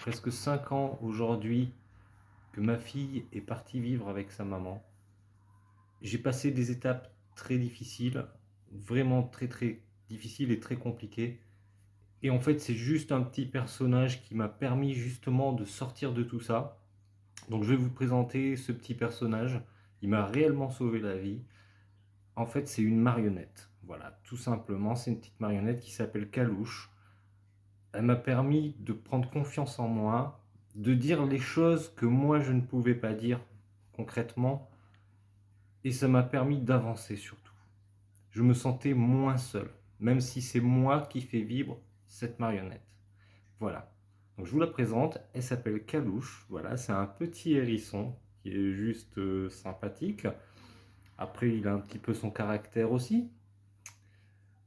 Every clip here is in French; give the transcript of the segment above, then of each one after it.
presque 5 ans aujourd'hui que ma fille est partie vivre avec sa maman. J'ai passé des étapes très difficiles, vraiment très très difficiles et très compliquées. Et en fait, c'est juste un petit personnage qui m'a permis justement de sortir de tout ça. Donc je vais vous présenter ce petit personnage. Il m'a réellement sauvé la vie. En fait, c'est une marionnette. Voilà, tout simplement, c'est une petite marionnette qui s'appelle Calouche. Elle m'a permis de prendre confiance en moi, de dire les choses que moi je ne pouvais pas dire concrètement, et ça m'a permis d'avancer surtout. Je me sentais moins seul, même si c'est moi qui fais vivre cette marionnette. Voilà. Donc je vous la présente, elle s'appelle Calouche. Voilà, c'est un petit hérisson qui est juste sympathique. Après, il a un petit peu son caractère aussi.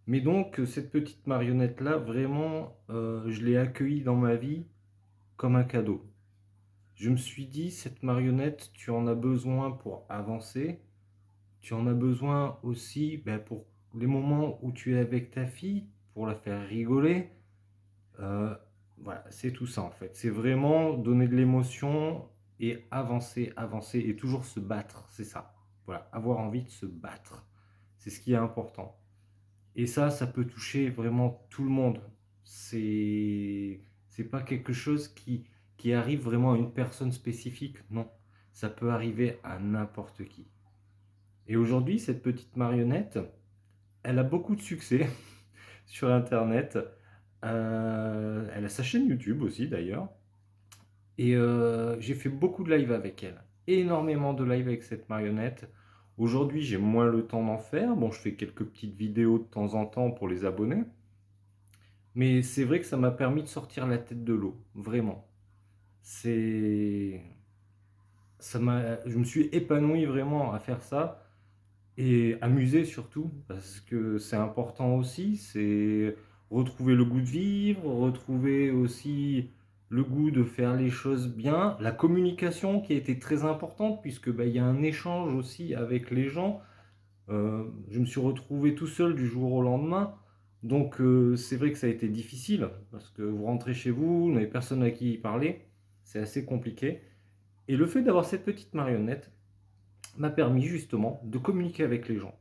Mais donc, cette petite marionnette-là, vraiment, je l'ai accueillie dans ma vie comme un cadeau. Je me suis dit, cette marionnette, tu en as besoin pour avancer. Tu en as besoin aussi pour les moments où tu es avec ta fille, pour la faire rigoler. Euh, voilà, c'est tout ça en fait. C'est vraiment donner de l'émotion et avancer, avancer et toujours se battre. C'est ça. Voilà, avoir envie de se battre. C'est ce qui est important. Et ça peut toucher vraiment tout le monde. C'est pas quelque chose qui arrive vraiment à une personne spécifique, non. Ça peut arriver à n'importe qui. Et aujourd'hui, cette petite marionnette, elle a beaucoup de succès sur Internet. Elle a sa chaîne YouTube aussi d'ailleurs. Et j'ai fait beaucoup de live avec elle. Énormément de live avec cette marionnette. Aujourd'hui, j'ai moins le temps d'en faire. Bon, je fais quelques petites vidéos de temps en temps pour les abonnés. Mais c'est vrai que ça m'a permis de sortir la tête de l'eau, vraiment. C'est, je me suis épanoui vraiment à faire ça et amusé surtout, parce que c'est important aussi. C'est retrouver le goût de vivre, retrouver aussi le goût de faire les choses bien, la communication qui a été très importante puisque il y a un échange aussi avec les gens. Je me suis retrouvé tout seul du jour au lendemain. Donc c'est vrai que ça a été difficile, parce que vous rentrez chez vous, vous n'avez personne à qui parler, c'est assez compliqué. Et le fait d'avoir cette petite marionnette m'a permis justement de communiquer avec les gens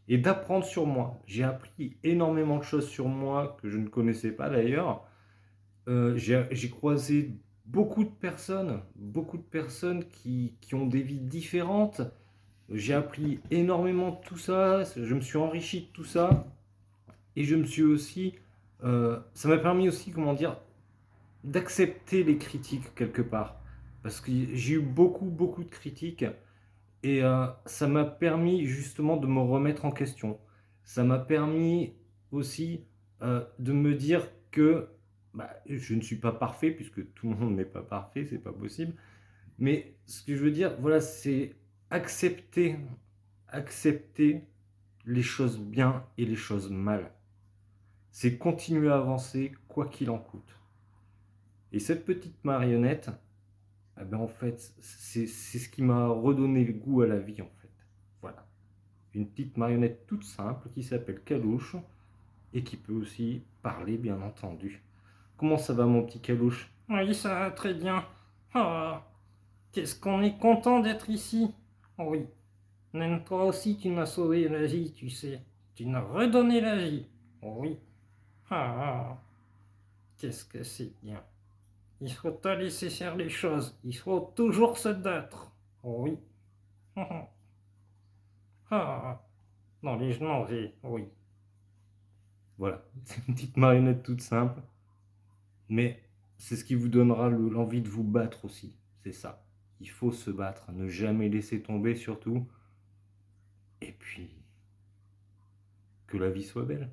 et d'apprendre sur moi. J'ai appris énormément de choses sur moi que je ne connaissais pas d'ailleurs. J'ai croisé beaucoup de personnes qui ont des vies différentes. J'ai appris énormément de tout ça, je me suis enrichi de tout ça, et je me suis aussi, ça m'a permis aussi, comment dire, d'accepter les critiques quelque part, parce que j'ai eu beaucoup de critiques, et ça m'a permis justement de me remettre en question. Ça m'a permis aussi de me dire que je ne suis pas parfait, puisque tout le monde n'est pas parfait, c'est pas possible. Mais ce que je veux dire, voilà, c'est accepter, accepter les choses bien et les choses mal. C'est continuer à avancer quoi qu'il en coûte. Et cette petite marionnette, en fait, c'est ce qui m'a redonné le goût à la vie, en fait. Voilà. Une petite marionnette toute simple qui s'appelle Calouche et qui peut aussi parler, bien entendu. Comment ça va, mon petit Calouche? Oui, ça va très bien. Oh, qu'est-ce qu'on est content d'être ici. Oui, même toi aussi tu m'as sauvé la vie, tu sais. Tu m'as redonné la vie. Oui. Ah, qu'est-ce que c'est bien. Il faut pas laisser faire les choses. Il faut toujours se battre. Oui. Ah, non, les genoux, oui. Voilà, c'est une petite marionnette toute simple, mais c'est ce qui vous donnera l'envie de vous battre aussi. C'est ça. Il faut se battre, ne jamais laisser tomber surtout. Et puis, que la vie soit belle.